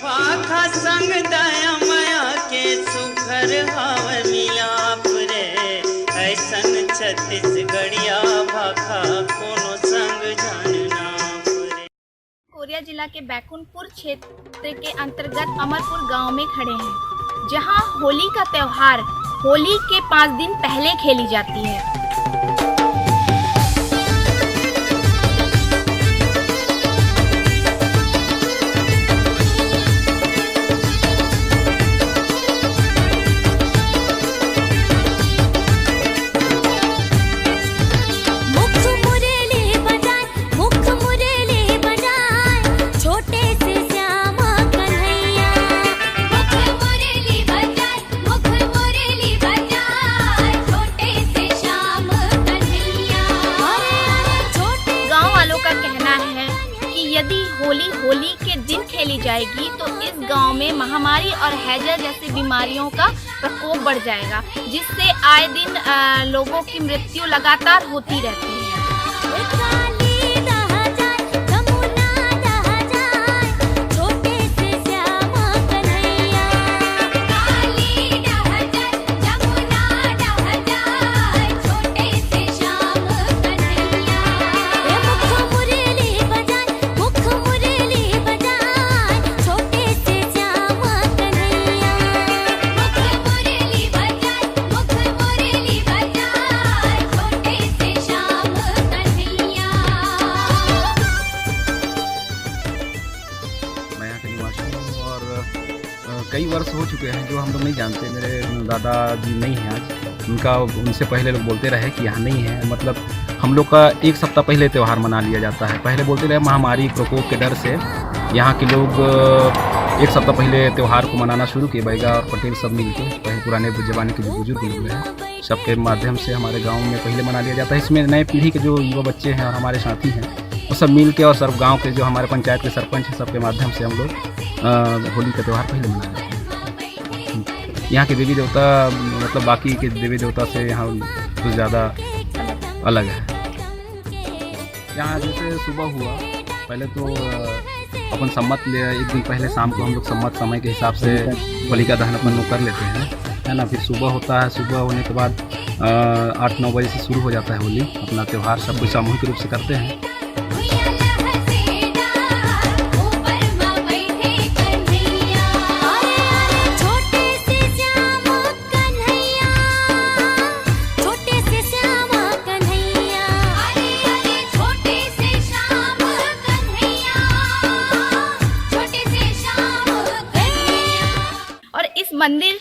भाखा संग दया माया के सुखर हावर मिलाप रे, ऐसन छत्तीसगढ़िया भाखा कोनो संग जानना रे। कोरिया जिला के बैकुंठपुर क्षेत्र के अंतर्गत अमरपुर गांव में खड़े हैं, जहां होली का त्योहार होली के 5 दिन पहले खेली जाती है। यदि होली के दिन खेली जाएगी तो इस गांव में महामारी और हैजा जैसी बीमारियों का प्रकोप बढ़ जाएगा, जिससे आए दिन लोगों की मृत्यु लगातार होती रहती है। कई वर्ष हो चुके हैं जो हम लोग नहीं जानते। मेरे दादाजी नहीं हैं आज, उनसे पहले लोग बोलते रहे कि यहाँ नहीं है। मतलब हम लोग का 1 सप्ताह पहले त्यौहार मना लिया जाता है। पहले बोलते रहे महामारी प्रकोप के डर से यहाँ के लोग 1 सप्ताह पहले त्यौहार को मनाना शुरू किए। बैगा और पटेल सब मिलके, पहले पुराने ज़माने के जो बुजुर्ग लोग हैं, सबके माध्यम से हमारे गाँव में पहले मना लिया जाता है। इसमें नए पीढ़ी के जो युवा बच्चे हैं और हमारे साथी हैं, वो सब मिल के और सब गाँव के जो हमारे पंचायत के सरपंच हैं, सबके माध्यम से हम लोग होली का त्यौहार पहले मनाते हैं। यहाँ के देवी देवता मतलब बाकी के देवी देवता से यहाँ कुछ ज़्यादा अलग है। यहाँ जैसे सुबह हुआ, पहले तो अपन सम्मत ले 1 दिन पहले शाम को हम लोग सम्मत समय के हिसाब से होलिका दहन अपन लोग कर लेते हैं, है ना। फिर सुबह होता है, सुबह होने के बाद 8-9 बजे से शुरू हो जाता है होली। अपना त्यौहार सब कुछ सामूहिक रूप से करते हैं। इस मंदिर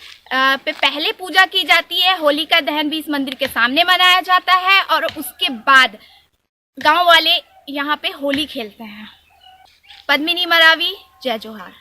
पे पहले पूजा की जाती है। होलिका दहन भी इस मंदिर के सामने मनाया जाता है और उसके बाद गांव वाले यहाँ पे होली खेलते हैं। पद्मिनी मरावी, जय जोहार।